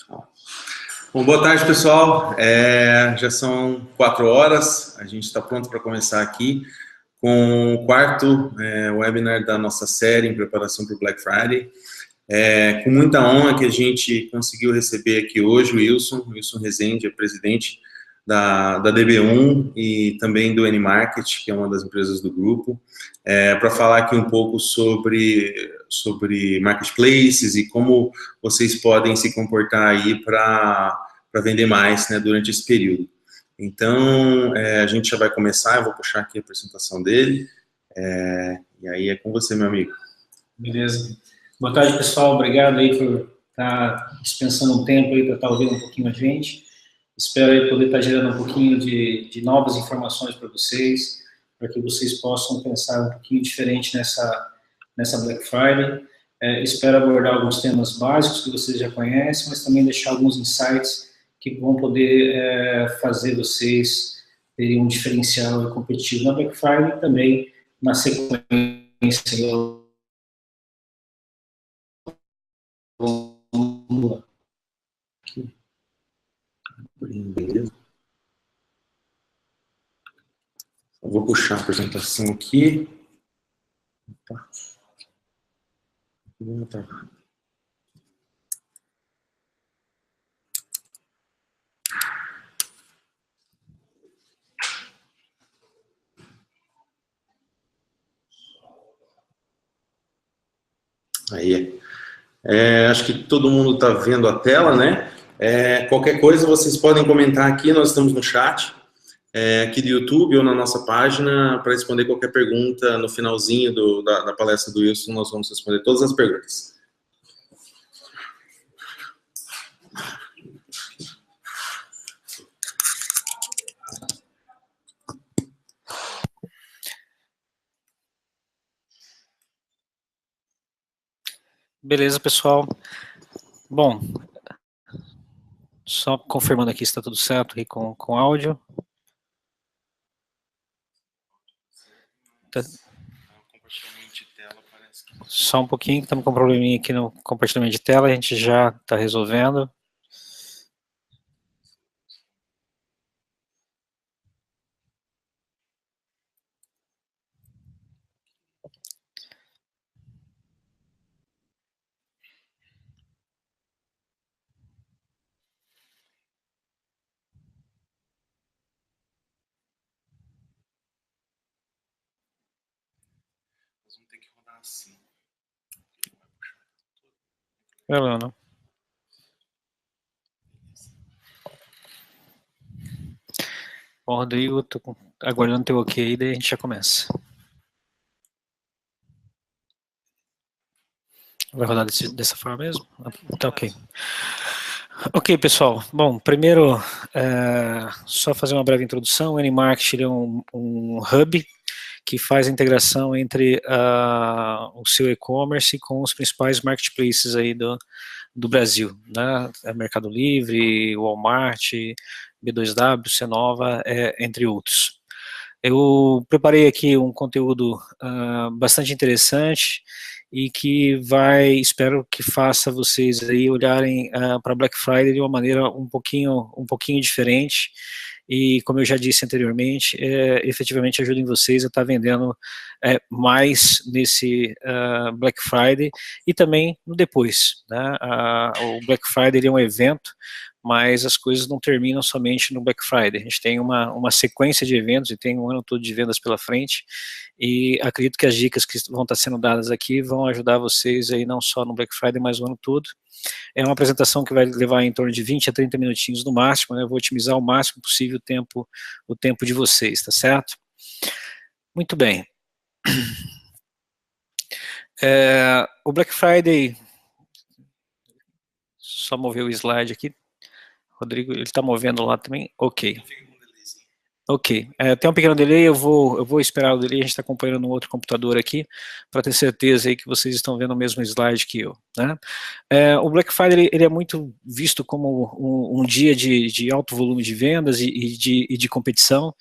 Bom, boa tarde, pessoal. Já são 4 horas, a gente está pronto para começar aqui com o quarto webinar da nossa série em preparação para o Black Friday. Com muita honra que a gente conseguiu receber aqui hoje o Wilson Rezende, é presidente da DB1 e também do N-Market, que é uma das empresas do grupo, para falar aqui um pouco sobre marketplaces e como vocês podem se comportar aí para vender mais, né, durante esse período. Então, a gente já vai começar, eu vou puxar aqui a apresentação dele, e aí é com você, meu amigo. Beleza. Boa tarde, pessoal. Obrigado aí por estar dispensando um tempo aí para estar ouvindo um pouquinho a gente. Espero aí poder estar gerando um pouquinho de novas informações para vocês, para que vocês possam pensar um pouquinho diferente nessa Black Friday. Espero abordar alguns temas básicos que vocês já conhecem, mas também deixar alguns insights que vão poder fazer vocês terem um diferencial competitivo na Black Friday e também na sequência. Vamos lá. Beleza. Eu vou puxar a apresentação aqui. Aí. Acho que todo mundo está vendo a tela, né? Qualquer coisa vocês podem comentar aqui, nós estamos no chat, aqui do YouTube ou na nossa página, para responder qualquer pergunta no finalzinho da palestra do Wilson, nós vamos responder todas as perguntas. Beleza, pessoal. Bom, só confirmando aqui se está tudo certo aqui com áudio. Tá. Só um pouquinho, que estamos com um probleminha aqui no compartilhamento de tela, a gente já está resolvendo. Assim. Não. Bom, Rodrigo, estou aguardando o teu ok aí, daí a gente já começa. Vai rodar dessa forma mesmo? Tá ok. Ok, pessoal. Bom, primeiro, só fazer uma breve introdução. O N-Market é um hub que faz a integração entre o seu e-commerce com os principais marketplaces aí do Brasil, né? Mercado Livre, Walmart, B2W, Cenova, entre outros. Eu preparei aqui um conteúdo bastante interessante e que espero que faça vocês aí olharem para Black Friday de uma maneira um pouquinho diferente e, como eu já disse anteriormente, efetivamente ajudem vocês a estar vendendo mais nesse Black Friday e também no depois, né? O Black Friday é um evento, mas as coisas não terminam somente no Black Friday. A gente tem uma sequência de eventos e tem um ano todo de vendas pela frente, e acredito que as dicas que vão estar sendo dadas aqui vão ajudar vocês aí não só no Black Friday, mas o ano todo. É uma apresentação que vai levar em torno de 20 a 30 minutinhos no máximo, né? Eu vou otimizar o máximo possível o tempo de vocês, tá certo? Muito bem. O Black Friday, só mover o slide aqui. Rodrigo, ele está movendo lá também? Ok. Ok, tem um pequeno delay, eu vou esperar o delay, a gente está acompanhando no outro computador aqui, para ter certeza aí que vocês estão vendo o mesmo slide que eu, né? O Black Friday, ele é muito visto como um dia de alto volume de vendas e de competição,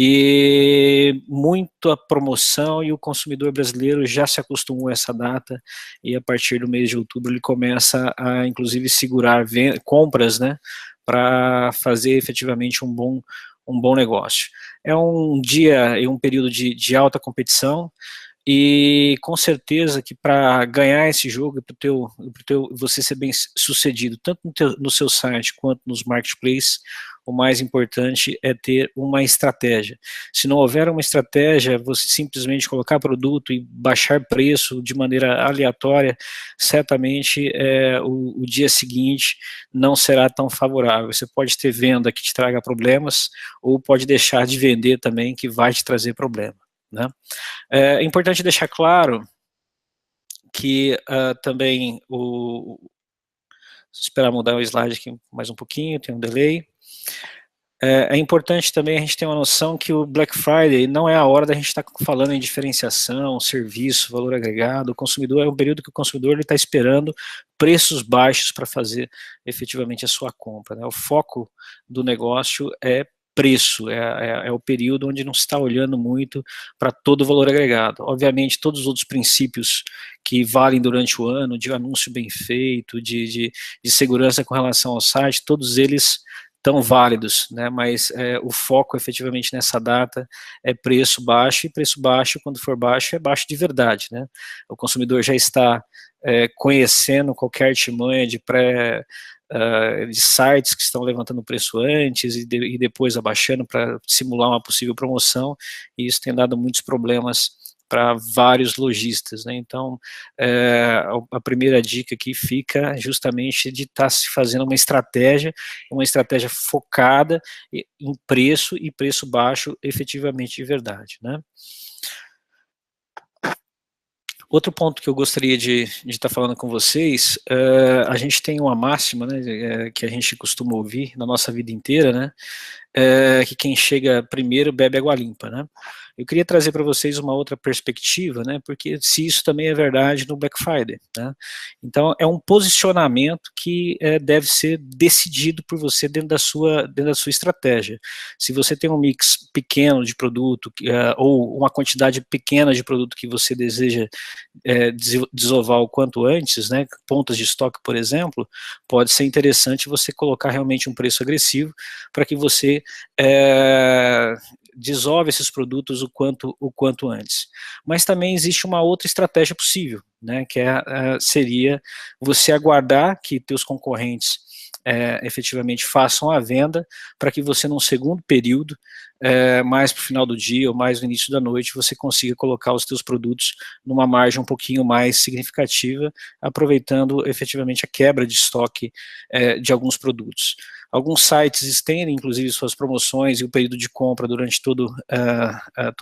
e muita promoção, e o consumidor brasileiro já se acostumou a essa data, e a partir do mês de outubro ele começa a, inclusive, segurar compras, né, para fazer efetivamente um bom negócio. É um dia e um período de alta competição, e com certeza que para ganhar esse jogo, para você ser bem sucedido, tanto no seu site quanto nos marketplaces, o mais importante é ter uma estratégia. Se não houver uma estratégia, você simplesmente colocar produto e baixar preço de maneira aleatória, certamente o dia seguinte não será tão favorável. Você pode ter venda que te traga problemas, ou pode deixar de vender também, que vai te trazer problema, né? É importante deixar claro que também esperar mudar o slide aqui mais um pouquinho, tem um delay. É importante também a gente ter uma noção que o Black Friday não é a hora da gente estar falando em diferenciação, serviço, valor agregado. O consumidor é um período que o consumidor está esperando preços baixos para fazer efetivamente a sua compra, né? O foco do negócio é preço, é o período onde não se está olhando muito para todo o valor agregado. Obviamente, todos os outros princípios que valem durante o ano, de anúncio bem feito, de segurança com relação ao site, todos eles tão válidos, né? Mas o foco efetivamente nessa data é preço baixo, e preço baixo, quando for baixo, é baixo de verdade, né? O consumidor já está conhecendo qualquer artimanha de de sites que estão levantando o preço antes e depois abaixando para simular uma possível promoção, e isso tem dado muitos problemas para vários lojistas, né? Então, a primeira dica aqui fica justamente de estar se fazendo uma estratégia focada em preço, e preço baixo efetivamente de verdade, né? Outro ponto que eu gostaria de estar falando com vocês, a gente tem uma máxima, né, que a gente costuma ouvir na nossa vida inteira, né, que quem chega primeiro bebe água limpa, né? Eu queria trazer para vocês uma outra perspectiva, né, porque se isso também é verdade no Black Friday, né? Então, é um posicionamento que deve ser decidido por você dentro da sua estratégia. Se você tem um mix pequeno de produto, ou uma quantidade pequena de produto que você deseja desovar o quanto antes, né, pontas de estoque, por exemplo, pode ser interessante você colocar realmente um preço agressivo para que você desove esses produtos o quanto antes. Mas também existe uma outra estratégia possível, né, que seria você aguardar que teus concorrentes efetivamente façam a venda, para que você, num segundo período, mais para o final do dia ou mais no início da noite, você consiga colocar os seus produtos numa margem um pouquinho mais significativa, aproveitando efetivamente a quebra de estoque de alguns produtos. Alguns sites estendem, inclusive, suas promoções e o período de compra durante todo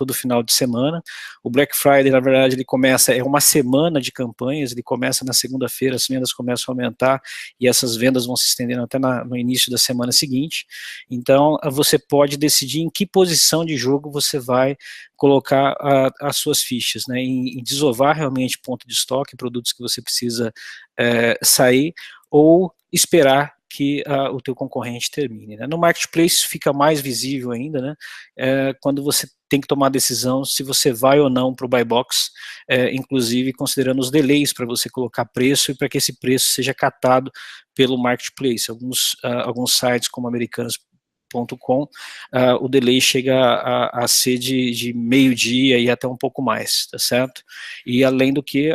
o final de semana. O Black Friday, na verdade, ele começa, é uma semana de campanhas, ele começa na segunda-feira, as vendas começam a aumentar, e essas vendas vão se estendendo até no início da semana seguinte. Então, você pode decidir em que posição de jogo você vai colocar as suas fichas, né, em desovar realmente ponto de estoque, produtos que você precisa sair, ou esperar que o teu concorrente termine, né? No marketplace fica mais visível ainda, né, quando você tem que tomar a decisão se você vai ou não para o buy box, inclusive considerando os delays para você colocar preço, e para que esse preço seja catado pelo marketplace. Alguns sites como Americanas.com, o delay chega a ser de meio-dia e até um pouco mais, tá certo? E além do que,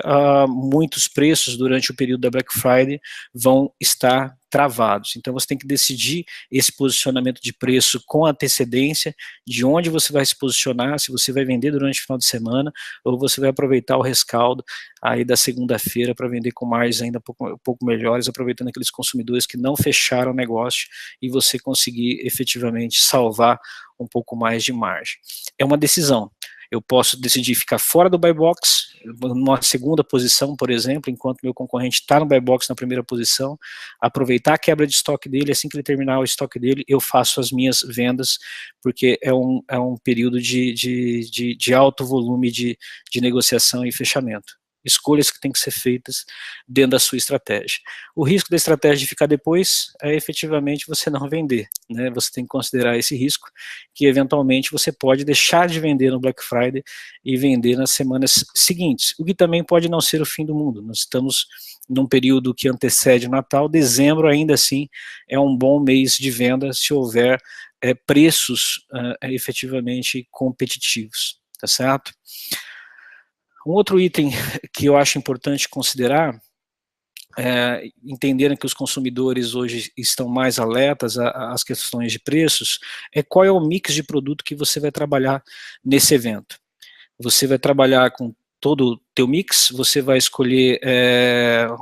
muitos preços durante o período da Black Friday vão estar travados. Então você tem que decidir esse posicionamento de preço com antecedência, de onde você vai se posicionar, se você vai vender durante o final de semana, ou você vai aproveitar o rescaldo aí da segunda-feira para vender com margens ainda um pouco melhores, aproveitando aqueles consumidores que não fecharam o negócio, e você conseguir efetivamente salvar um pouco mais de margem. É uma decisão. Eu posso decidir ficar fora do buy box, numa segunda posição, por exemplo, enquanto meu concorrente está no buy box na primeira posição, aproveitar a quebra de estoque dele, assim que ele terminar o estoque dele, eu faço as minhas vendas, porque é um período de alto volume de negociação e fechamento. escolhas que têm que ser feitas dentro da sua estratégia. O risco da estratégia de ficar depois é efetivamente você não vender, né? Você tem que considerar esse risco, que eventualmente você pode deixar de vender no Black Friday e vender nas semanas seguintes, o que também pode não ser o fim do mundo. Nós estamos num período que antecede o Natal. Dezembro ainda assim é um bom mês de venda se houver preços efetivamente competitivos, tá certo? Um outro item que eu acho importante considerar, entenderem que os consumidores hoje estão mais alertas às questões de preços, é qual é o mix de produto que você vai trabalhar nesse evento. Você vai trabalhar com todo o teu mix, você vai escolher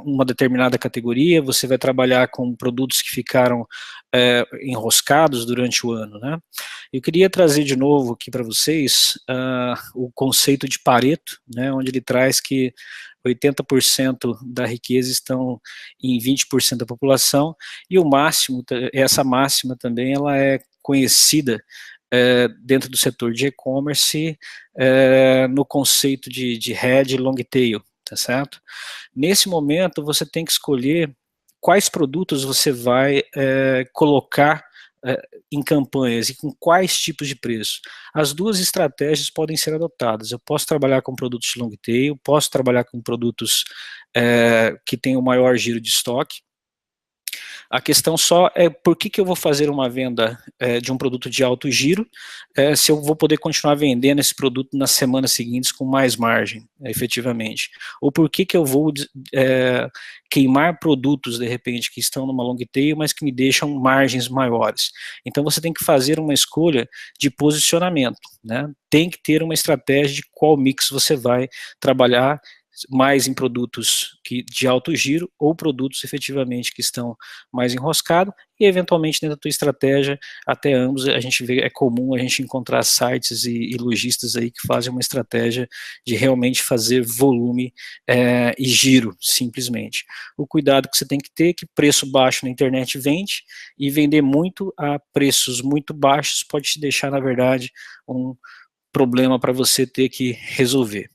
uma determinada categoria, você vai trabalhar com produtos que ficaram enroscados durante o ano, né? Eu queria trazer de novo aqui para vocês o conceito de Pareto, né, onde ele traz que 80% da riqueza estão em 20% da população, e o máximo, essa máxima também, ela é conhecida dentro do setor de e-commerce, no conceito de head e long tail, tá certo? Nesse momento, você tem que escolher quais produtos você vai colocar em campanhas e com quais tipos de preço. As duas estratégias podem ser adotadas. Eu posso trabalhar com produtos de long tail, posso trabalhar com produtos que têm o maior giro de estoque. A questão só é por que eu vou fazer uma venda de um produto de alto giro se eu vou poder continuar vendendo esse produto nas semanas seguintes com mais margem, efetivamente. Ou por que eu vou queimar produtos, de repente, que estão numa long tail, mas que me deixam margens maiores. Então você tem que fazer uma escolha de posicionamento, né? Tem que ter uma estratégia de qual mix você vai trabalhar, mais em produtos de alto giro ou produtos efetivamente que estão mais enroscados, e eventualmente dentro da tua estratégia, até ambos, a gente vê, é comum a gente encontrar sites e lojistas aí que fazem uma estratégia de realmente fazer volume e giro, simplesmente. O cuidado que você tem que ter é que preço baixo na internet vende, e vender muito a preços muito baixos pode te deixar, na verdade, um problema para você ter que resolver.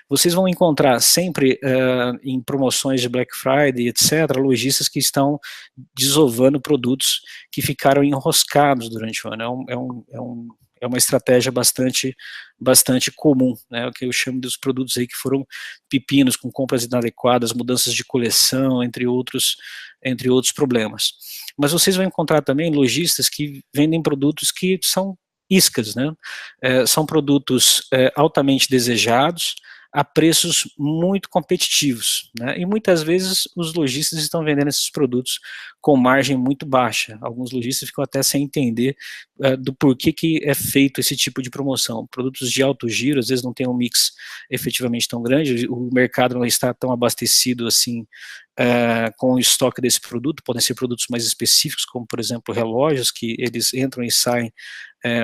Vocês vão encontrar sempre em promoções de Black Friday, etc., lojistas que estão desovando produtos que ficaram enroscados durante o ano. É uma estratégia bastante comum, né? O que eu chamo dos produtos aí que foram pepinos, com compras inadequadas, mudanças de coleção, entre outros problemas. Mas vocês vão encontrar também lojistas que vendem produtos que são iscas, né? São produtos altamente desejados, a preços muito competitivos, né? E muitas vezes os lojistas estão vendendo esses produtos com margem muito baixa. Alguns lojistas ficam até sem entender do porquê que é feito esse tipo de promoção. Produtos de alto giro, às vezes não tem um mix efetivamente tão grande, o mercado não está tão abastecido assim com o estoque desse produto. Podem ser produtos mais específicos, como por exemplo relógios, que eles entram e saem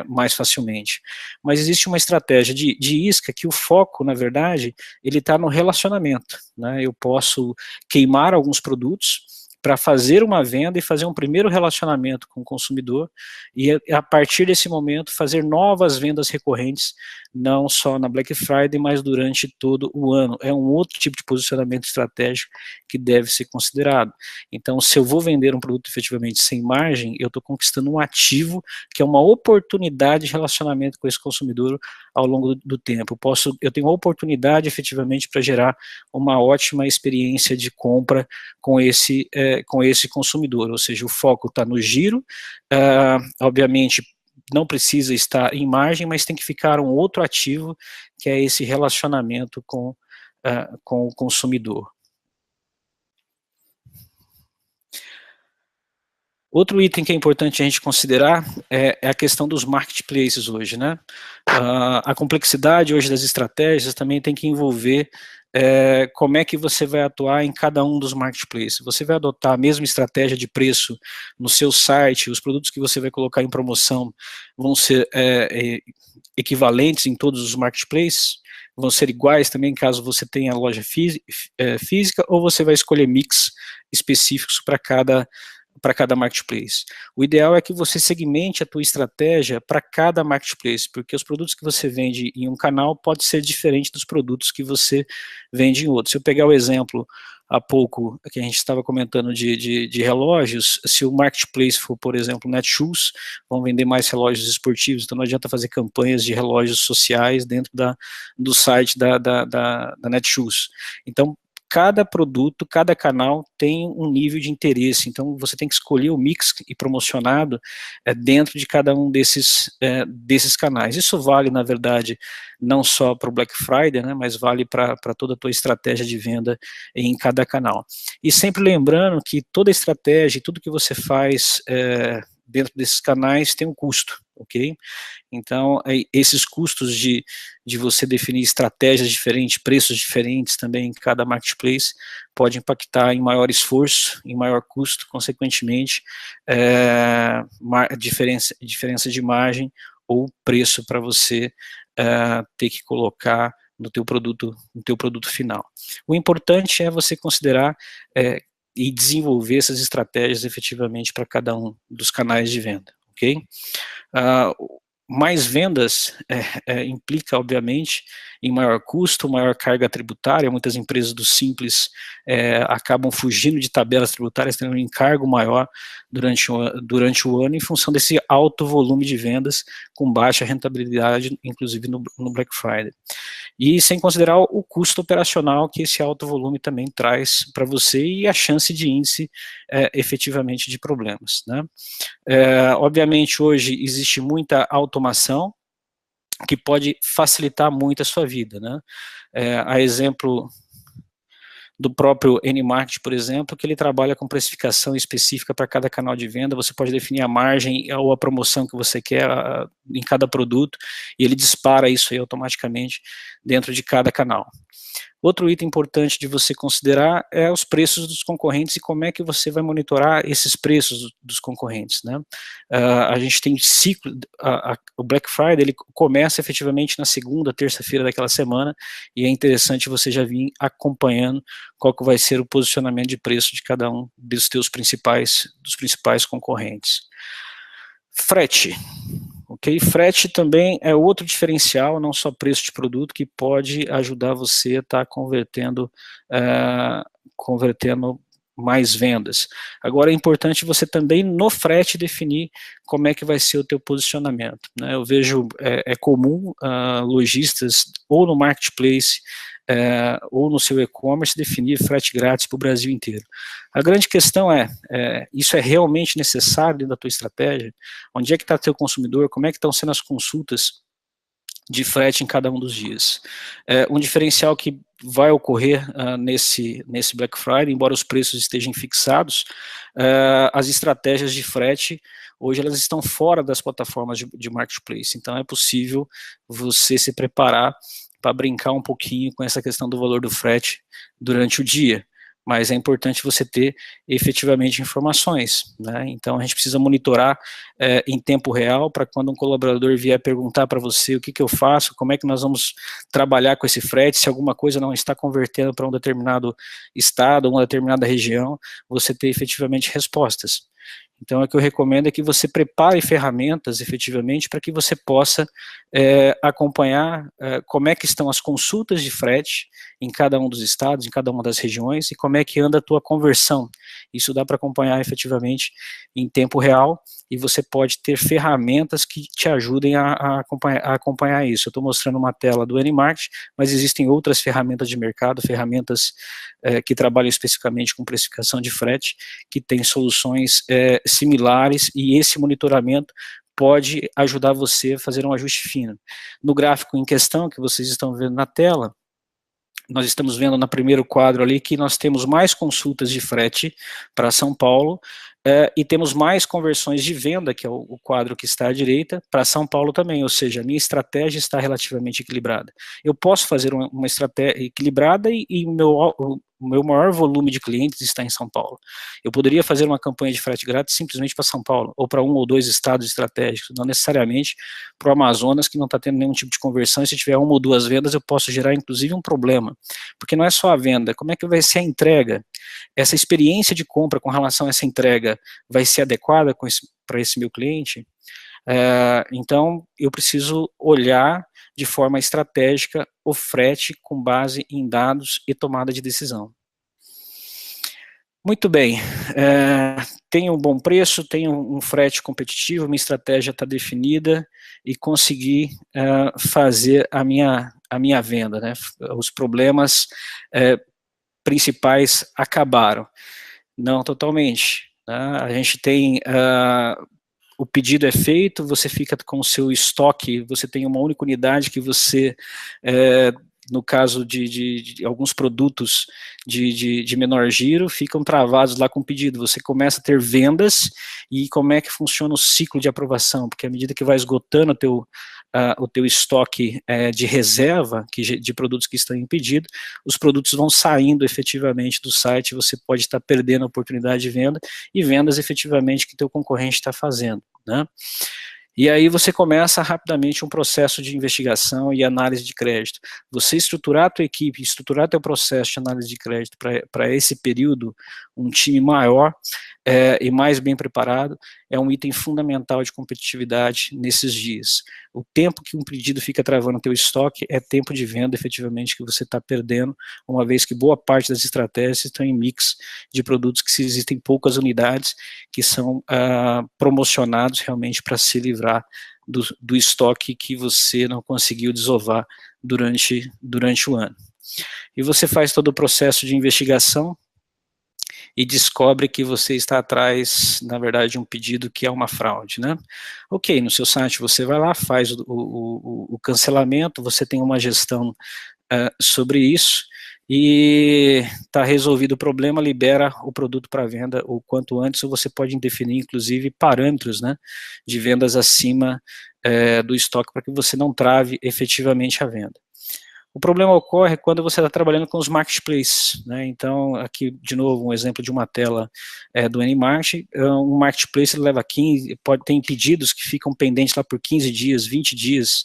mais facilmente. Mas existe uma estratégia de isca que o foco, na verdade, ele está no relacionamento, né? Eu posso queimar alguns produtos para fazer uma venda e fazer um primeiro relacionamento com o consumidor, e a partir desse momento fazer novas vendas recorrentes, não só na Black Friday, mas durante todo o ano. É um outro tipo de posicionamento estratégico que deve ser considerado. Então, se eu vou vender um produto efetivamente sem margem, eu estou conquistando um ativo, que é uma oportunidade de relacionamento com esse consumidor ao longo do tempo. Eu tenho uma oportunidade efetivamente para gerar uma ótima experiência de compra com esse consumidor, ou seja, o foco está no giro, obviamente não precisa estar em margem, mas tem que ficar um outro ativo, que é esse relacionamento com o consumidor. Outro item que é importante a gente considerar é a questão dos marketplaces hoje, né? A complexidade hoje das estratégias também tem que envolver como é que você vai atuar em cada um dos marketplaces. Você vai adotar a mesma estratégia de preço no seu site, os produtos que você vai colocar em promoção vão ser equivalentes em todos os marketplaces, vão ser iguais também caso você tenha a loja física, ou você vai escolher mix específicos para para cada marketplace. O ideal é que você segmente a tua estratégia para cada marketplace, porque os produtos que você vende em um canal pode ser diferente dos produtos que você vende em outro. Se eu pegar o exemplo há pouco que a gente estava comentando de relógios, se o marketplace for, por exemplo, Netshoes, vão vender mais relógios esportivos, então não adianta fazer campanhas de relógios sociais dentro do site da Netshoes. Então, cada produto, cada canal tem um nível de interesse, então você tem que escolher o mix e promocionado dentro de cada um desses canais. Isso vale, na verdade, não só para o Black Friday, né, mas vale para toda a tua estratégia de venda em cada canal. E sempre lembrando que toda estratégia e tudo que você faz dentro desses canais tem um custo, ok? Então, esses custos de você definir estratégias diferentes, preços diferentes também em cada marketplace, pode impactar em maior esforço, em maior custo, consequentemente, diferença de margem ou preço para você ter que colocar no teu produto final. O importante é você considerar e desenvolver essas estratégias efetivamente para cada um dos canais de venda, ok? Mais vendas implica, obviamente, em maior custo, maior carga tributária. Muitas empresas do Simples acabam fugindo de tabelas tributárias, tendo um encargo maior durante o ano, em função desse alto volume de vendas com baixa rentabilidade, inclusive no Black Friday. E sem considerar o custo operacional que esse alto volume também traz para você e a chance de índice efetivamente de problemas, né? Obviamente hoje existe muita automação que pode facilitar muito a sua vida, né? A exemplo do próprio N-Market, por exemplo, que ele trabalha com precificação específica para cada canal de venda, você pode definir a margem ou a promoção que você quer em cada produto, e ele dispara isso aí automaticamente dentro de cada canal. Outro item importante de você considerar é os preços dos concorrentes e como é que você vai monitorar esses preços dos concorrentes, né? A gente tem ciclo, o Black Friday ele começa efetivamente na segunda, terça-feira daquela semana, e é interessante você já vir acompanhando qual que vai ser o posicionamento de preço de cada um dos principais concorrentes. Frete. Ok, frete também é outro diferencial, não só preço de produto, que pode ajudar você a estar convertendo mais vendas. Agora é importante você também no frete definir como é que vai ser o teu posicionamento, né? Eu vejo, é comum lojistas ou no marketplace ou no seu e-commerce definir frete grátis para o Brasil inteiro. A grande questão isso é realmente necessário dentro da tua estratégia? Onde é que está o teu consumidor? Como é que estão sendo as consultas de frete em cada um dos dias? Um diferencial que vai ocorrer nesse Black Friday, embora os preços estejam fixados, as estratégias de frete, hoje elas estão fora das plataformas de marketplace, então é possível você se preparar para brincar um pouquinho com essa questão do valor do frete durante o dia, mas é importante você ter efetivamente informações, né? Então a gente precisa monitorar em tempo real, para quando um colaborador vier perguntar para você o que eu faço, como é que nós vamos trabalhar com esse frete, se alguma coisa não está convertendo para um determinado estado, uma determinada região, você ter efetivamente respostas. Então, o que eu recomendo é que você prepare ferramentas, efetivamente, para que você possa acompanhar como é que estão as consultas de frete em cada um dos estados, em cada uma das regiões, e como é que anda a tua conversão. Isso dá para acompanhar, efetivamente, em tempo real, e você pode ter ferramentas que te ajudem a acompanhar isso. Eu estou mostrando uma tela do N-Market, mas existem outras ferramentas de mercado, ferramentas que trabalham especificamente com precificação de frete, que têm soluções similares, e esse monitoramento pode ajudar você a fazer um ajuste fino. No gráfico em questão, que vocês estão vendo na tela, nós estamos vendo no primeiro quadro ali que nós temos mais consultas de frete para São Paulo, e temos mais conversões de venda, que é o quadro que está à direita, para São Paulo também, ou seja, a minha estratégia está relativamente equilibrada. Eu posso fazer uma estratégia equilibrada e o meu maior volume de clientes está em São Paulo. Eu poderia fazer uma campanha de frete grátis simplesmente para São Paulo, ou para um ou dois estados estratégicos, não necessariamente para o Amazonas, que não está tendo nenhum tipo de conversão, e se tiver uma ou duas vendas, eu posso gerar inclusive um problema, porque não é só a venda, como é que vai ser a entrega? essa experiência de compra com relação a essa entrega vai ser adequada para esse meu cliente? Então, eu preciso olhar de forma estratégica o frete com base em dados e tomada de decisão. Muito bem, tenho um bom preço, tenho um frete competitivo, minha estratégia está definida e consegui fazer a minha venda, né? Os problemas principais acabaram. Não totalmente, né? A gente tem... o pedido é feito, você fica com o seu estoque, você tem uma única unidade que você, no caso de alguns produtos de menor giro, ficam travados lá com o pedido. Você começa a ter vendas, e como é que funciona o ciclo de aprovação? Porque à medida que vai esgotando o teu estoque de reserva, de produtos que estão em pedido, os produtos vão saindo efetivamente do site, você pode estar perdendo a oportunidade de venda, e vendas efetivamente que o teu concorrente está fazendo, né? E aí você começa rapidamente um processo de investigação e análise de crédito. Você estruturar a tua equipe, estruturar teu processo de análise de crédito para esse período, um time maior e mais bem preparado, é um item fundamental de competitividade nesses dias. O tempo que um pedido fica travando o teu estoque é tempo de venda, efetivamente, que você está perdendo, uma vez que boa parte das estratégias estão em mix de produtos que existem poucas unidades, que são promocionados realmente para se livrar do estoque que você não conseguiu desovar durante o ano. E você faz todo o processo de investigação e descobre que você está atrás, na verdade, de um pedido que é uma fraude, né? Ok, no seu site você vai lá, faz o cancelamento, você tem uma gestão sobre isso, e está resolvido o problema, libera o produto para venda o quanto antes, ou você pode definir, inclusive, parâmetros, né, de vendas acima do estoque, para que você não trave efetivamente a venda. O problema ocorre quando você está trabalhando com os marketplaces, né? Então, aqui, de novo, um exemplo de uma tela do Animart. Um marketplace leva 15, pode ter pedidos que ficam pendentes lá por 15 dias, 20 dias,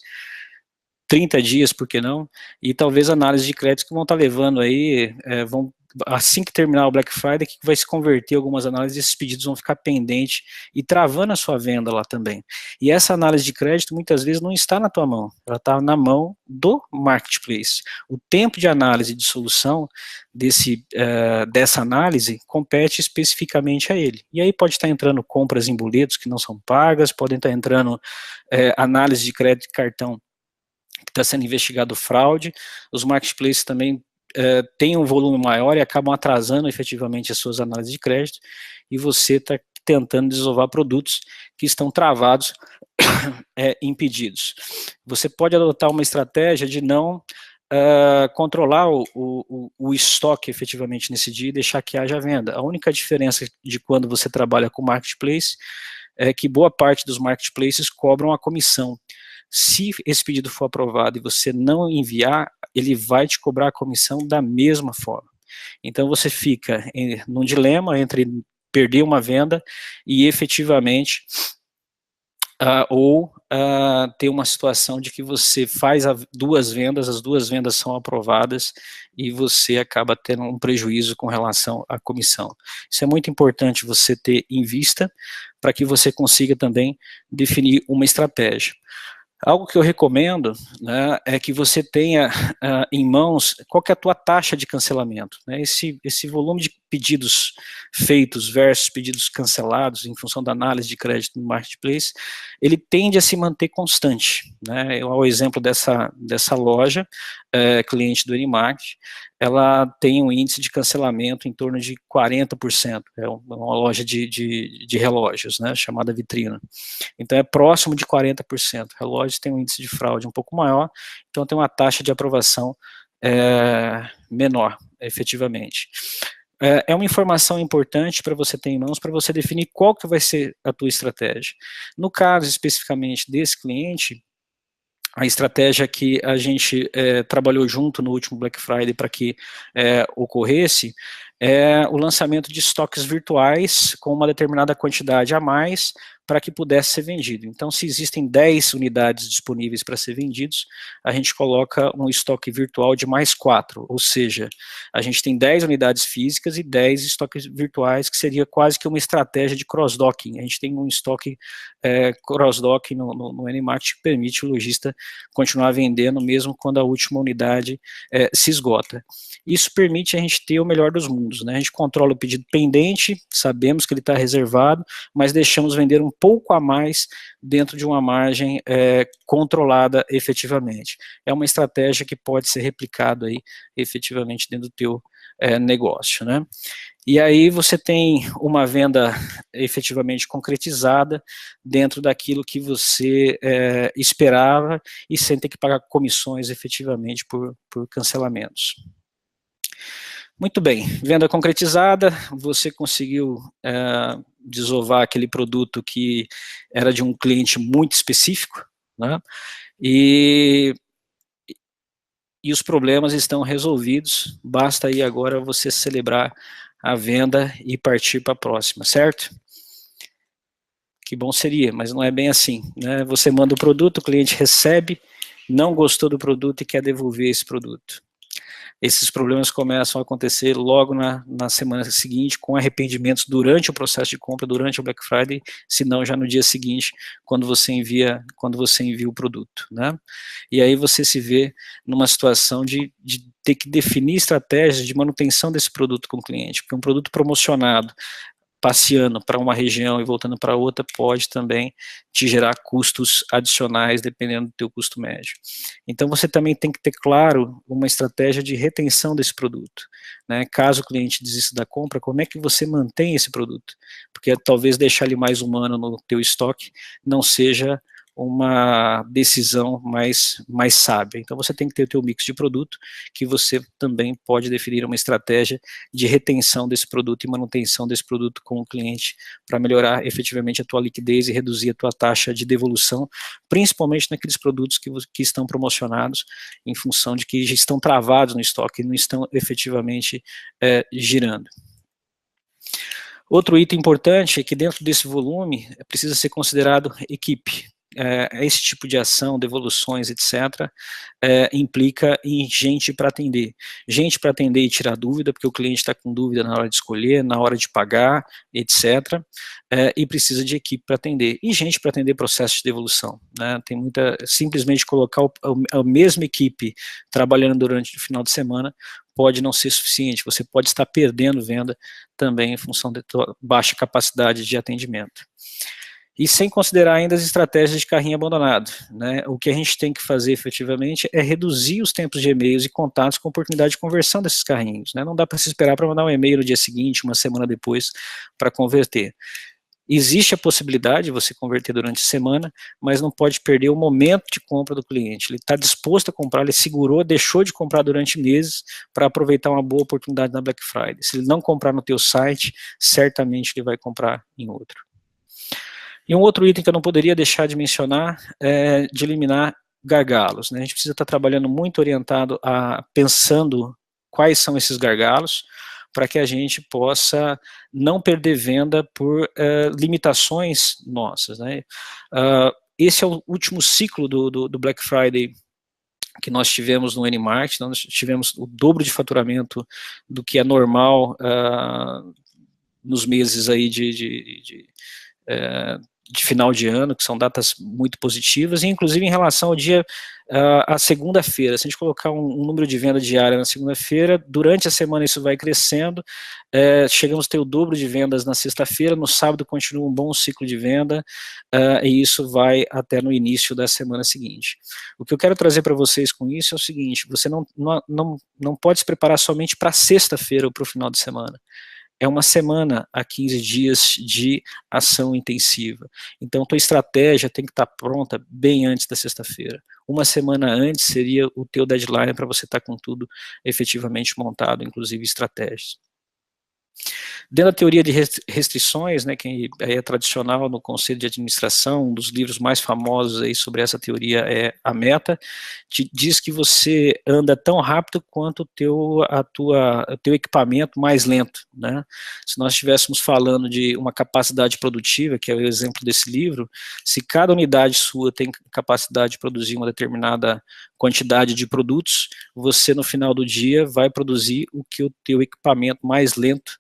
30 dias, por que não? E talvez análise de créditos que vão estar levando aí, assim que terminar o Black Friday, que vai se converter algumas análises, esses pedidos vão ficar pendentes e travando a sua venda lá também. E essa análise de crédito muitas vezes não está na tua mão, ela está na mão do marketplace. O tempo de análise de solução dessa análise compete especificamente a ele. E aí pode estar entrando compras em boletos que não são pagas, podem estar entrando análise de crédito de cartão que está sendo investigado fraude. Os marketplaces também têm um volume maior e acabam atrasando efetivamente as suas análises de crédito, e você está tentando desovar produtos que estão travados impedidos. Você pode adotar uma estratégia de não controlar o estoque efetivamente nesse dia e deixar que haja venda. A única diferença de quando você trabalha com marketplace é que boa parte dos marketplaces cobram a comissão. Se esse pedido for aprovado e você não enviar, ele vai te cobrar a comissão da mesma forma. Então você fica num dilema entre perder uma venda e efetivamente ter uma situação de que você faz duas vendas, as duas vendas são aprovadas e você acaba tendo um prejuízo com relação à comissão. Isso é muito importante você ter em vista para que você consiga também definir uma estratégia. Algo que eu recomendo, né, é que você tenha em mãos qual que é a tua taxa de cancelamento, né? Esse volume de pedidos feitos versus pedidos cancelados em função da análise de crédito no marketplace, ele tende a se manter constante, né? O exemplo dessa loja, cliente do Animart, ela tem um índice de cancelamento em torno de 40%, é uma loja de relógios, né, chamada Vitrina. Então é próximo de 40%, relógios têm um índice de fraude um pouco maior, então tem uma taxa de aprovação menor, efetivamente. É uma informação importante para você ter em mãos, para você definir qual que vai ser a tua estratégia. No caso especificamente desse cliente, a estratégia que a gente trabalhou junto no último Black Friday para que ocorresse é o lançamento de estoques virtuais com uma determinada quantidade a mais para que pudesse ser vendido. Então, se existem 10 unidades disponíveis para ser vendidos, a gente coloca um estoque virtual de mais 4, ou seja, a gente tem 10 unidades físicas e 10 estoques virtuais, que seria quase que uma estratégia de cross-docking. A gente tem um estoque cross-docking no N-Market que permite o lojista continuar vendendo mesmo quando a última unidade se esgota. Isso permite a gente ter o melhor dos mundos, né? A gente controla o pedido pendente, sabemos que ele está reservado, mas deixamos vender um pouco a mais dentro de uma margem controlada efetivamente. É uma estratégia que pode ser replicada aí efetivamente dentro do teu negócio, né? E aí você tem uma venda efetivamente concretizada dentro daquilo que você esperava e sem ter que pagar comissões efetivamente por cancelamentos. Muito bem, venda concretizada, você conseguiu desovar aquele produto que era de um cliente muito específico, né? E os problemas estão resolvidos, basta aí agora você celebrar a venda e partir para a próxima, certo? Que bom seria, mas não é bem assim, né? Você manda o produto, o cliente recebe, não gostou do produto e quer devolver esse produto. Esses problemas começam a acontecer logo na semana seguinte, com arrependimentos durante o processo de compra, durante o Black Friday, se não já no dia seguinte, quando você envia o produto, né? E aí você se vê numa situação de ter que definir estratégias de manutenção desse produto com o cliente, porque um produto promocionado, passeando para uma região e voltando para outra, pode também te gerar custos adicionais, dependendo do teu custo médio. Então, você também tem que ter, claro, uma estratégia de retenção desse produto, né? Caso o cliente desista da compra, como é que você mantém esse produto? Porque talvez deixar ele mais um ano no teu estoque não seja uma decisão mais sábia. Então, você tem que ter o teu mix de produto, que você também pode definir uma estratégia de retenção desse produto e manutenção desse produto com o cliente, para melhorar efetivamente a tua liquidez e reduzir a tua taxa de devolução, principalmente naqueles produtos que estão promocionados, em função de que já estão travados no estoque e não estão efetivamente girando. Outro item importante é que dentro desse volume precisa ser considerado equipe. Esse tipo de ação, devoluções, etc., implica em gente para atender. Gente para atender e tirar dúvida, porque o cliente está com dúvida na hora de escolher, na hora de pagar, etc., e precisa de equipe para atender. E gente para atender processo de devolução, né? Tem simplesmente colocar a mesma equipe trabalhando durante o final de semana pode não ser suficiente, você pode estar perdendo venda também em função da tua baixa capacidade de atendimento. E sem considerar ainda as estratégias de carrinho abandonado, né? O que a gente tem que fazer efetivamente é reduzir os tempos de e-mails e contatos com oportunidade de conversão desses carrinhos, né? Não dá para se esperar para mandar um e-mail no dia seguinte, uma semana depois, para converter. Existe a possibilidade de você converter durante a semana, mas não pode perder o momento de compra do cliente. Ele está disposto a comprar, ele segurou, deixou de comprar durante meses para aproveitar uma boa oportunidade na Black Friday. Se ele não comprar no teu site, certamente ele vai comprar em outro. E um outro item que eu não poderia deixar de mencionar é de eliminar gargalos, né? A gente precisa estar trabalhando muito orientado pensando quais são esses gargalos, para que a gente possa não perder venda por limitações nossas, né? Esse é o último ciclo do Black Friday que nós tivemos no N-Market. Nós tivemos o dobro de faturamento do que é normal nos meses aí de final de ano, que são datas muito positivas, e inclusive em relação ao dia, à segunda-feira, se a gente colocar um número de venda diária na segunda-feira, durante a semana isso vai crescendo, chegamos a ter o dobro de vendas na sexta-feira, no sábado continua um bom ciclo de venda, e isso vai até no início da semana seguinte. O que eu quero trazer para vocês com isso é o seguinte: você não pode se preparar somente para sexta-feira ou para o final de semana. É uma semana a 15 dias de ação intensiva. Então, tua estratégia tem que estar pronta bem antes da sexta-feira. Uma semana antes seria o teu deadline para você estar com tudo efetivamente montado, inclusive estratégias. Dentro da teoria de restrições, né, que é tradicional no Conselho de Administração, um dos livros mais famosos aí sobre essa teoria é a Meta, diz que você anda tão rápido quanto o teu equipamento mais lento, né? Se nós estivéssemos falando de uma capacidade produtiva, que é o exemplo desse livro, se cada unidade sua tem capacidade de produzir uma determinada quantidade de produtos, você no final do dia vai produzir o que o teu equipamento mais lento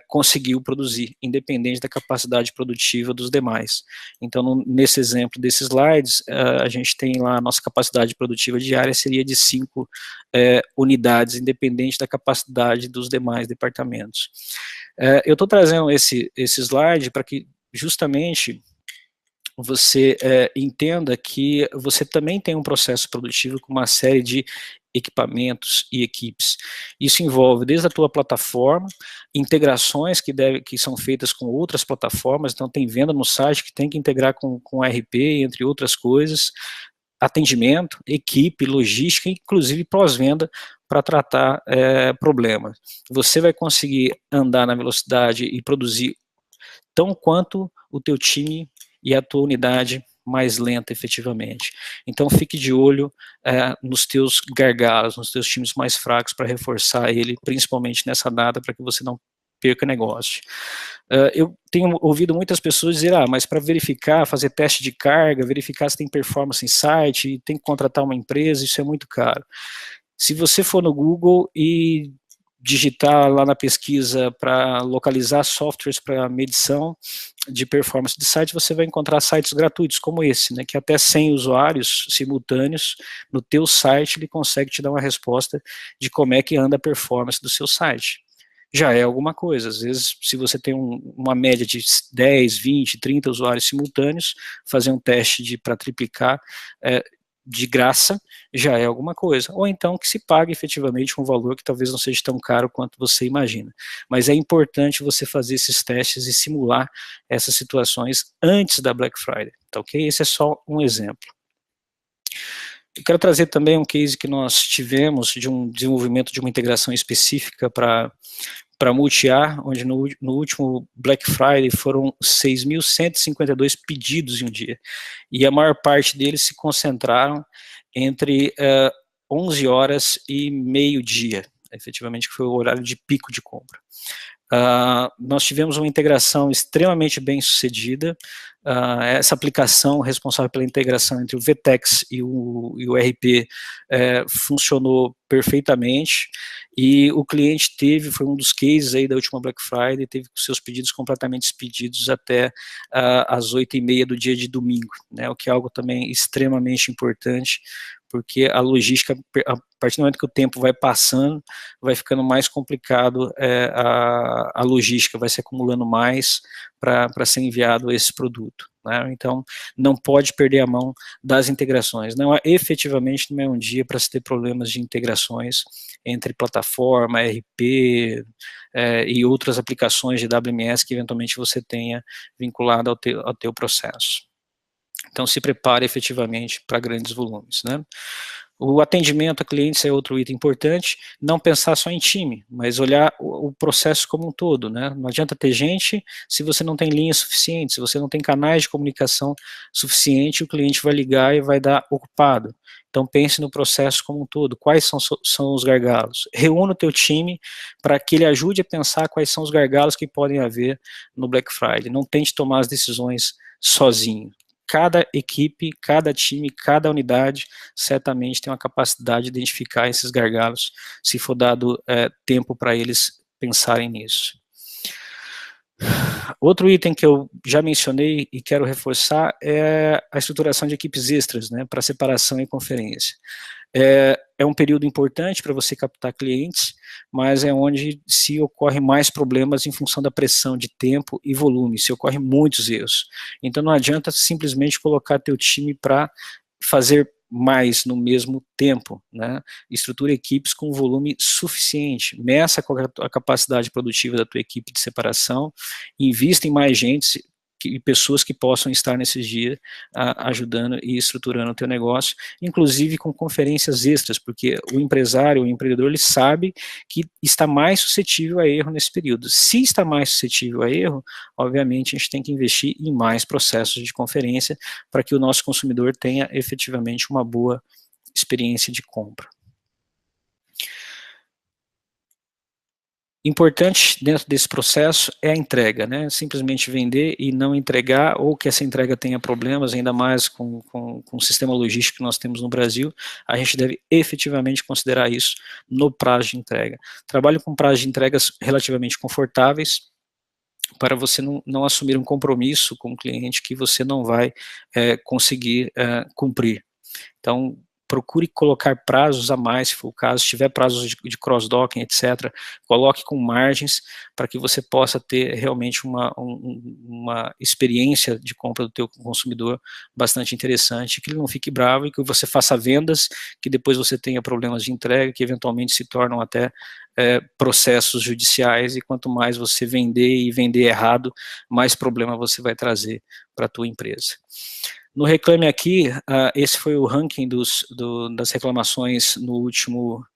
conseguiu produzir, independente da capacidade produtiva dos demais. Então, nesse exemplo desses slides, a gente tem lá a nossa capacidade produtiva diária seria de 5 unidades, independente da capacidade dos demais departamentos. Eu estou trazendo esse slide para que justamente você entenda que você também tem um processo produtivo com uma série de equipamentos e equipes. Isso envolve desde a tua plataforma, integrações que são feitas com outras plataformas, então tem venda no site que tem que integrar com RP, entre outras coisas, atendimento, equipe, logística, inclusive pós-venda, para tratar problemas. Você vai conseguir andar na velocidade e produzir tão quanto o teu time e a tua unidade mais lenta efetivamente. Então fique de olho nos teus gargalos, nos teus times mais fracos para reforçar ele, principalmente nessa data, para que você não perca negócio. Eu tenho ouvido muitas pessoas dizer, mas para verificar, fazer teste de carga, verificar se tem performance em site, tem que contratar uma empresa, isso é muito caro. Se você for no Google e digitar lá na pesquisa para localizar softwares para medição de performance de site, você vai encontrar sites gratuitos como esse, né, que até 100 usuários simultâneos no teu site, ele consegue te dar uma resposta de como é que anda a performance do seu site. Já é alguma coisa, às vezes, se você tem uma média de 10, 20, 30 usuários simultâneos, fazer um teste para triplicar, de graça, já é alguma coisa, ou então que se pague efetivamente um valor que talvez não seja tão caro quanto você imagina, mas é importante você fazer esses testes e simular essas situações antes da Black Friday, tá ok? Esse é só um exemplo. Eu quero trazer também um case que nós tivemos de um desenvolvimento de uma integração específica para multi-ar, onde no último Black Friday foram 6.152 pedidos em um dia, e a maior parte deles se concentraram entre 11 horas e meio-dia, efetivamente, que foi o horário de pico de compra. Nós tivemos uma integração extremamente bem sucedida, essa aplicação responsável pela integração entre o VTEX e o RP funcionou perfeitamente, e o cliente foi um dos cases aí da última Black Friday, teve seus pedidos completamente expedidos até às 8h30 do dia de domingo, né, o que é algo também extremamente importante, porque a logística, a partir do momento que o tempo vai passando, vai ficando mais complicado, a logística vai se acumulando mais para ser enviado esse produto, né? Então, não pode perder a mão das integrações. Efetivamente, não é um dia para se ter problemas de integrações entre plataforma, RP e outras aplicações de WMS que eventualmente você tenha vinculado ao teu processo. Então, se prepare efetivamente para grandes volumes, né? O atendimento a clientes é outro item importante, não pensar só em time, mas olhar o processo como um todo, né? Não adianta ter gente se você não tem linha suficiente, se você não tem canais de comunicação suficiente, o cliente vai ligar e vai dar ocupado. Então pense no processo como um todo, quais são os gargalos. Reúna o teu time para que ele ajude a pensar quais são os gargalos que podem haver no Black Friday. Não tente tomar as decisões sozinho. Cada equipe, cada time, cada unidade certamente tem uma capacidade de identificar esses gargalos, se for dado tempo para eles pensarem nisso. Outro item que eu já mencionei e quero reforçar é a estruturação de equipes extras, né, para separação e conferência. É um período importante para você captar clientes, mas é onde se ocorre mais problemas em função da pressão de tempo e volume, se ocorrem muitos erros. Então não adianta simplesmente colocar teu time para fazer mais no mesmo tempo, né? Estrutura equipes com volume suficiente, meça a capacidade produtiva da tua equipe de separação, invista em mais gente e pessoas que possam estar nesses dias ajudando e estruturando o teu negócio, inclusive com conferências extras, porque o empresário, o empreendedor, ele sabe que está mais suscetível a erro nesse período. Se está mais suscetível a erro, obviamente a gente tem que investir em mais processos de conferência para que o nosso consumidor tenha efetivamente uma boa experiência de compra. Importante dentro desse processo é a entrega, né? Simplesmente vender e não entregar, ou que essa entrega tenha problemas, ainda mais com o sistema logístico que nós temos no Brasil, a gente deve efetivamente considerar isso no prazo de entrega. Trabalhe com prazos de entregas relativamente confortáveis, para você não assumir um compromisso com o cliente que você não vai conseguir cumprir. Então, procure colocar prazos a mais, se for o caso, se tiver prazos de cross-docking, etc., coloque com margens para que você possa ter realmente uma experiência de compra do teu consumidor bastante interessante, que ele não fique bravo e que você faça vendas, que depois você tenha problemas de entrega, que eventualmente se tornam até processos judiciais, e quanto mais você vender e vender errado, mais problema você vai trazer para a tua empresa. No Reclame Aqui, esse foi o ranking das reclamações no último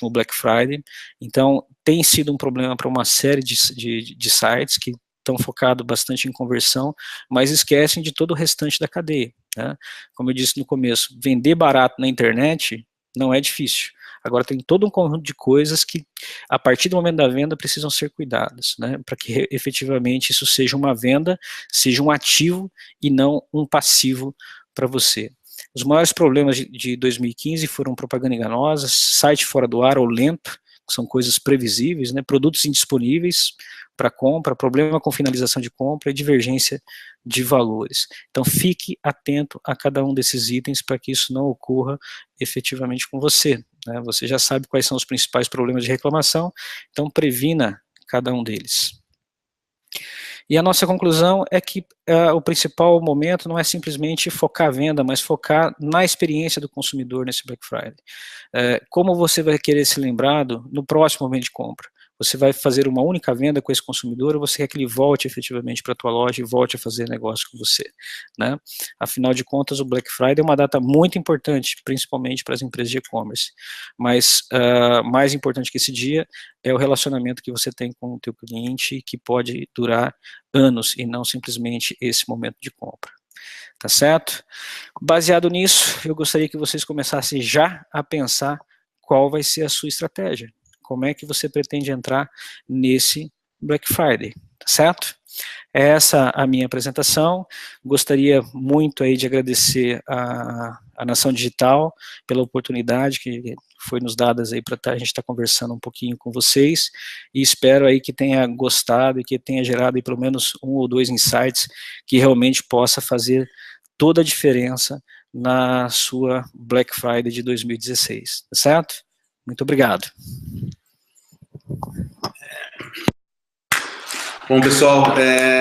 Black Friday. Então, tem sido um problema para uma série de sites que estão focados bastante em conversão, mas esquecem de todo o restante da cadeia, né? Como eu disse no começo, vender barato na internet não é difícil. Agora tem todo um conjunto de coisas que, a partir do momento da venda, precisam ser cuidadas, né, para que efetivamente isso seja uma venda, seja um ativo e não um passivo para você. Os maiores problemas de 2015 foram propaganda enganosa, site fora do ar ou lento, que são coisas previsíveis, né, produtos indisponíveis para compra, problema com finalização de compra e divergência de valores. Então fique atento a cada um desses itens para que isso não ocorra efetivamente com você, né? Você já sabe quais são os principais problemas de reclamação, então previna cada um deles. E a nossa conclusão é que o principal momento não é simplesmente focar a venda, mas focar na experiência do consumidor nesse Black Friday. Como você vai querer ser lembrado no próximo momento de compra? Você vai fazer uma única venda com esse consumidor, ou você quer que ele volte efetivamente para a tua loja e volte a fazer negócio com você, né? Afinal de contas, o Black Friday é uma data muito importante, principalmente para as empresas de e-commerce, mas mais importante que esse dia é o relacionamento que você tem com o teu cliente, que pode durar anos e não simplesmente esse momento de compra. Tá certo? Baseado nisso, eu gostaria que vocês começassem já a pensar qual vai ser a sua estratégia. Como é que você pretende entrar nesse Black Friday, tá certo? Essa é a minha apresentação. Gostaria muito aí de agradecer a Nação Digital pela oportunidade que foi nos dadas aí para a gente estar conversando um pouquinho com vocês, e espero aí que tenha gostado e que tenha gerado aí pelo menos 1 ou 2 insights que realmente possa fazer toda a diferença na sua Black Friday de 2016, tá certo? Muito obrigado. Bom, pessoal,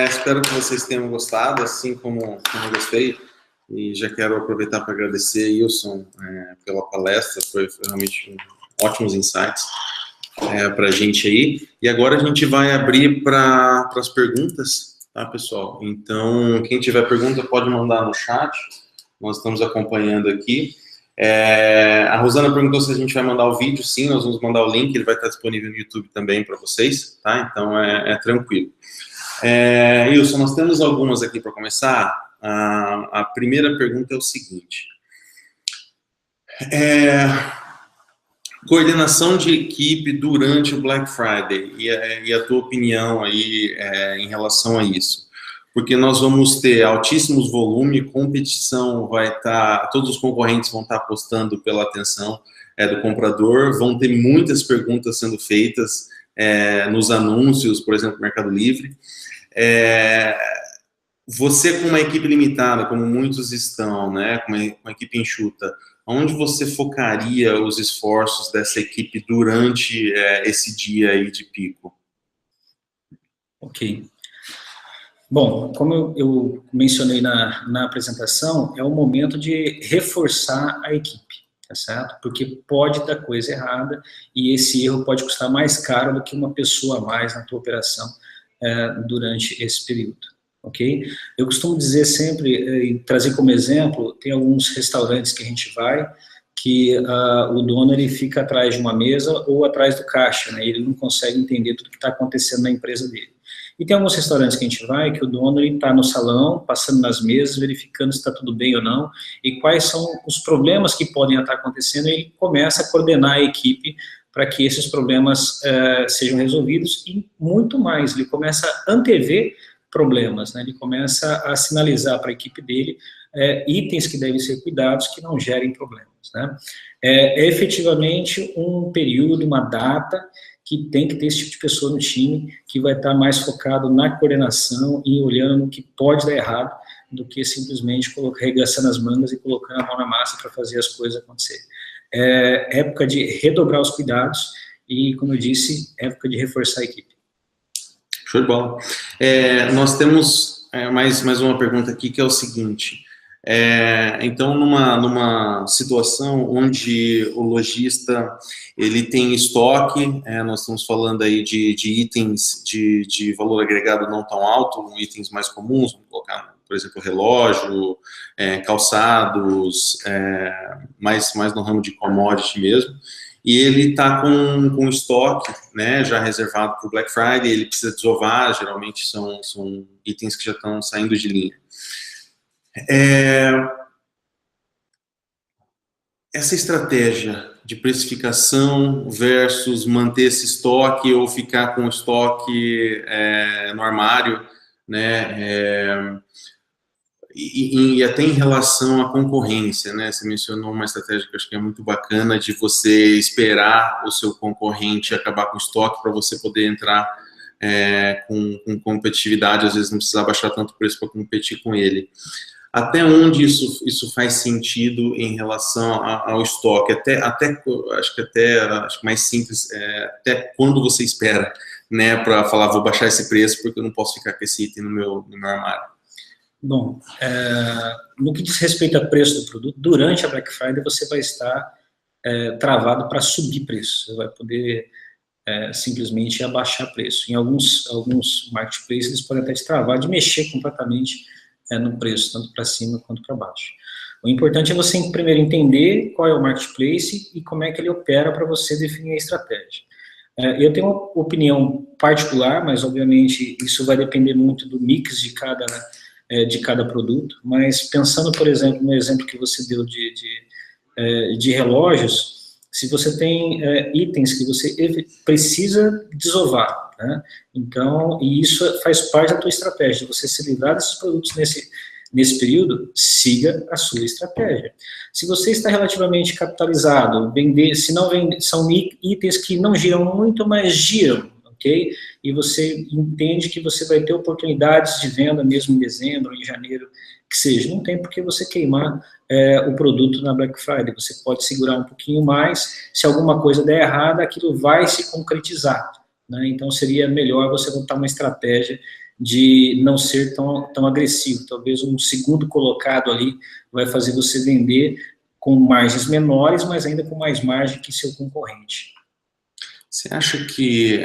espero que vocês tenham gostado, assim como eu gostei, e já quero aproveitar para agradecer a Wilson pela palestra, foi realmente ótimos insights para a gente aí. E agora a gente vai abrir para as perguntas, tá, pessoal? Então, quem tiver pergunta pode mandar no chat, nós estamos acompanhando aqui. A Rosana perguntou se a gente vai mandar o vídeo. Sim, nós vamos mandar o link, ele vai estar disponível no YouTube também para vocês, tá? Então tranquilo. Wilson, nós temos algumas aqui para começar. A primeira pergunta é o seguinte: coordenação de equipe durante o Black Friday e a tua opinião aí em relação a isso. Porque nós vamos ter altíssimos volumes, competição vai estar, todos os concorrentes vão estar apostando pela atenção do comprador, vão ter muitas perguntas sendo feitas nos anúncios, por exemplo, Mercado Livre. Você com uma equipe limitada, como muitos estão, né, com uma equipe enxuta, onde você focaria os esforços dessa equipe durante esse dia aí de pico? Ok. Bom, como eu mencionei na apresentação, é o momento de reforçar a equipe, tá certo? Porque pode dar coisa errada e esse erro pode custar mais caro do que uma pessoa a mais na tua operação durante esse período, ok? Eu costumo dizer sempre, e trazer como exemplo, tem alguns restaurantes que a gente vai, que o dono ele fica atrás de uma mesa ou atrás do caixa, né? Ele não consegue entender tudo que está acontecendo na empresa dele. E tem alguns restaurantes que a gente vai que o dono está no salão, passando nas mesas, verificando se está tudo bem ou não, e quais são os problemas que podem estar acontecendo, e ele começa a coordenar a equipe para que esses problemas sejam resolvidos, e muito mais, ele começa a antever problemas, né? Ele começa a sinalizar para a equipe dele itens que devem ser cuidados que não gerem problemas, né? É efetivamente um período, uma data que tem que ter esse tipo de pessoa no time, que vai estar mais focado na coordenação e olhando no que pode dar errado, do que simplesmente arregaçando as mangas e colocando a mão na massa para fazer as coisas acontecerem. É época de redobrar os cuidados e, como eu disse, época de reforçar a equipe. Show de bola. Nós temos mais uma pergunta aqui, que é o seguinte. Então, numa situação onde o lojista ele tem estoque, nós estamos falando aí de itens de valor agregado não tão alto, itens mais comuns, vamos colocar, por exemplo, relógio, calçados, mais no ramo de commodity mesmo, e ele está com estoque, né, já reservado para o Black Friday, ele precisa desovar, geralmente são itens que já estão saindo de linha. Essa estratégia de precificação versus manter esse estoque ou ficar com o estoque no armário, né, e até em relação à concorrência, né, você mencionou uma estratégia que eu acho que é muito bacana, de você esperar o seu concorrente acabar com o estoque para você poder entrar com competitividade, às vezes não precisar baixar tanto o preço para competir com ele. Até onde isso faz sentido em relação ao estoque? Acho que mais simples, até quando você espera, né, para falar, vou baixar esse preço porque eu não posso ficar com esse item no meu armário? Bom, no que diz respeito ao preço do produto, durante a Black Friday você vai estar travado para subir preço, você vai poder simplesmente abaixar preço. Em alguns marketplaces eles podem até te travar de mexer completamente no preço, tanto para cima quanto para baixo. O importante é você primeiro entender qual é o marketplace e como é que ele opera para você definir a estratégia. Eu tenho uma opinião particular, mas obviamente isso vai depender muito do mix de cada produto, mas pensando, por exemplo, no exemplo que você deu de relógios, se você tem itens que você precisa desovar, né? Então, e isso faz parte da tua estratégia, você se livrar desses produtos nesse período, siga a sua estratégia. Se você está relativamente capitalizado, são itens que não giram muito, mas giram, ok? E você entende que você vai ter oportunidades de venda mesmo em dezembro, em janeiro, que seja. Não tem por que você queimar o produto na Black Friday. Você pode segurar um pouquinho mais. Se alguma coisa der errada, aquilo vai se concretizar, né? Então, seria melhor você adotar uma estratégia de não ser tão agressivo. Talvez um segundo colocado ali vai fazer você vender com margens menores, mas ainda com mais margem que seu concorrente. Você acha que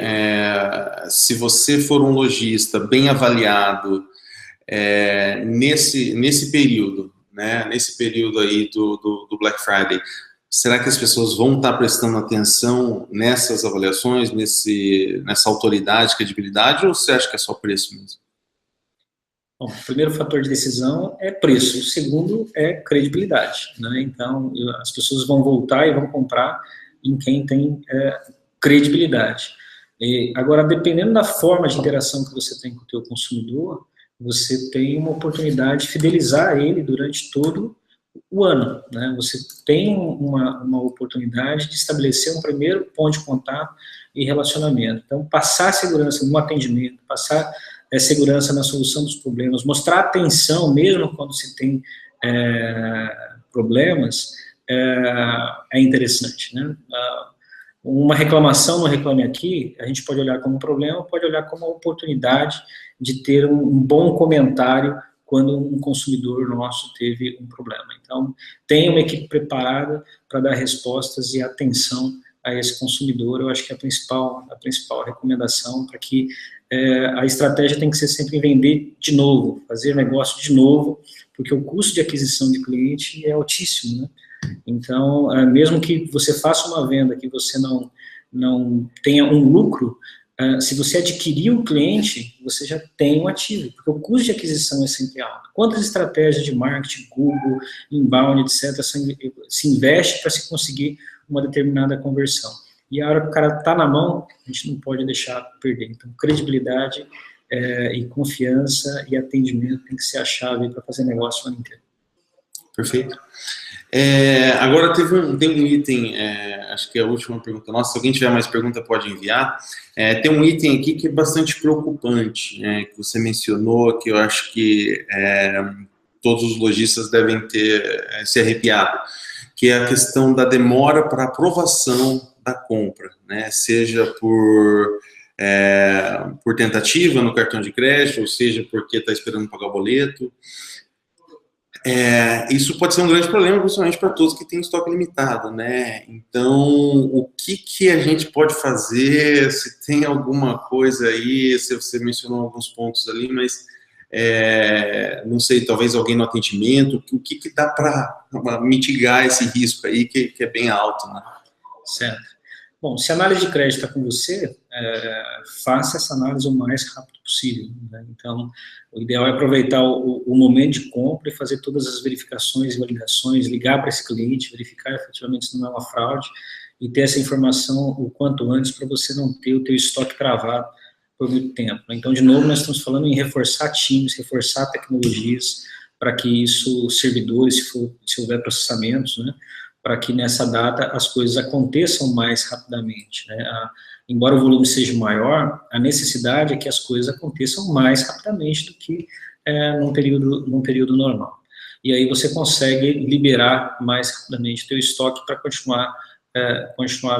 se você for um lojista bem avaliado nesse período, né, nesse período aí do Black Friday, será que as pessoas vão estar prestando atenção nessas avaliações, nessa autoridade, credibilidade, ou você acha que é só preço mesmo? Bom, o primeiro fator de decisão é preço, o segundo é credibilidade, né? Então, as pessoas vão voltar e vão comprar em quem tem credibilidade. Agora, dependendo da forma de interação que você tem com o teu consumidor, você tem uma oportunidade de fidelizar ele durante todo o ano, né? Você tem uma oportunidade de estabelecer um primeiro ponto de contato e relacionamento. Então, passar segurança no atendimento, passar segurança na solução dos problemas, mostrar atenção mesmo quando se tem problemas, é interessante, né? Uma reclamação no Reclame Aqui, a gente pode olhar como um problema, pode olhar como uma oportunidade de ter um bom comentário quando um consumidor nosso teve um problema. Então, tem uma equipe preparada para dar respostas e atenção a esse consumidor. Eu acho que é a principal recomendação para que a estratégia tem que ser sempre vender de novo, fazer negócio de novo, porque o custo de aquisição de cliente é altíssimo, né? Então, mesmo que você faça uma venda que você não tenha um lucro, se você adquirir o cliente, você já tem um ativo, porque o custo de aquisição é sempre alto. Quantas estratégias de marketing, Google, inbound, etc., se investe para se conseguir uma determinada conversão? E a hora que o cara está na mão, a gente não pode deixar perder. Então, credibilidade e confiança e atendimento tem que ser a chave para fazer negócio o ano inteiro. Perfeito. Agora tem um item, acho que é a última pergunta nossa, se alguém tiver mais pergunta pode enviar. Tem um item aqui que é bastante preocupante, que você mencionou, que eu acho que todos os lojistas devem ter se arrepiado, que é a questão da demora para aprovação da compra, né? Seja por tentativa no cartão de crédito, ou seja porque está esperando pagar o boleto. Isso pode ser um grande problema, principalmente para todos que têm estoque limitado, né? Então, o que a gente pode fazer? Se tem alguma coisa aí, se você mencionou alguns pontos ali, mas não sei, talvez alguém no atendimento, o que dá para mitigar esse risco aí, que é bem alto, né? Certo. Bom, se a análise de crédito está com você, faça essa análise o mais rápido possível, né? Então, o ideal é aproveitar o momento de compra e fazer todas as verificações e validações, ligar para esse cliente, verificar efetivamente se não é uma fraude e ter essa informação o quanto antes para você não ter o teu estoque travado por muito tempo, né? Então, de novo, nós estamos falando em reforçar times, reforçar tecnologias para que isso, servidores, se houver processamentos, né, para que nessa data as coisas aconteçam mais rapidamente, né? Embora o volume seja maior, a necessidade é que as coisas aconteçam mais rapidamente do que num período normal. E aí você consegue liberar mais rapidamente o teu estoque para continuar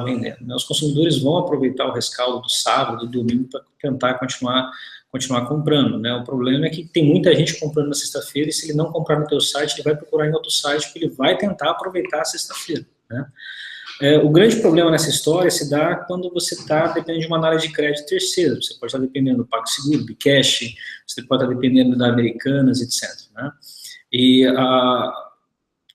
vendendo, né? Os consumidores vão aproveitar o rescaldo do sábado, do domingo, para tentar continuar comprando, né? O problema é que tem muita gente comprando na sexta-feira e se ele não comprar no teu site, ele vai procurar em outro site porque ele vai tentar aproveitar a sexta-feira, né? O grande problema nessa história se dá quando você está dependendo de uma análise de crédito terceira. Você pode estar dependendo do PagSeguro, do Cash, você pode estar dependendo da Americanas, etc., né? E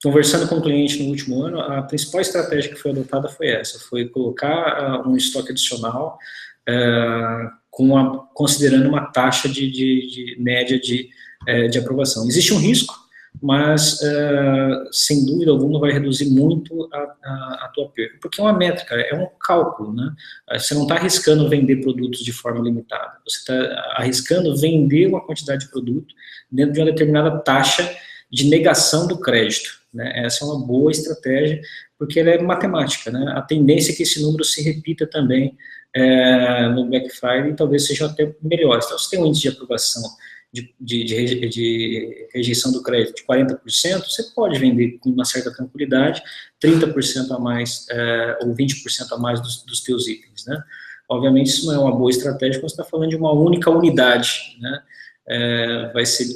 conversando com o cliente no último ano, a principal estratégia que foi adotada foi essa, foi colocar um estoque adicional considerando uma taxa de média de aprovação. Existe um risco, mas sem dúvida alguma vai reduzir muito a tua perda, porque é uma métrica, é um cálculo, né? Você não está arriscando vender produtos de forma limitada, você está arriscando vender uma quantidade de produto dentro de uma determinada taxa de negação do crédito, né? Essa é uma boa estratégia, porque ela é matemática, né? A tendência é que esse número se repita também no Black Friday, e talvez seja até melhor. Então, se tem um índice de aprovação de rejeição do crédito de 40%, você pode vender com uma certa tranquilidade 30% a mais ou 20% a mais dos teus itens, né? Obviamente, isso não é uma boa estratégia quando você está falando de uma única unidade, né? Vai ser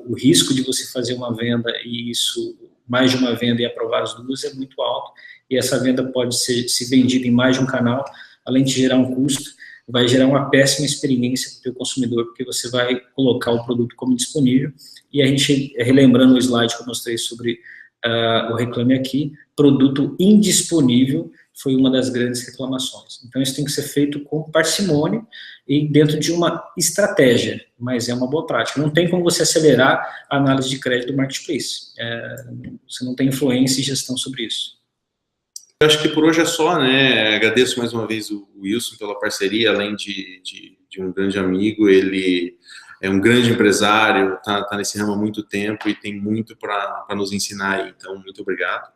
o risco de você fazer uma venda e isso, mais de uma venda e aprovar as duas é muito alto, e essa venda pode ser vendida em mais de um canal, além de gerar um custo, vai gerar uma péssima experiência para o teu consumidor, porque você vai colocar o produto como disponível, e a gente, relembrando o slide que eu mostrei sobre o Reclame Aqui, produto indisponível foi uma das grandes reclamações. Então, isso tem que ser feito com parcimônia e dentro de uma estratégia, mas é uma boa prática. Não tem como você acelerar a análise de crédito do marketplace. Você não tem influência e gestão sobre isso. Eu acho que por hoje é só, né? Agradeço mais uma vez o Wilson pela parceria, além de um grande amigo, ele é um grande empresário, tá nesse ramo há muito tempo e tem muito para nos ensinar aí. Então, muito obrigado.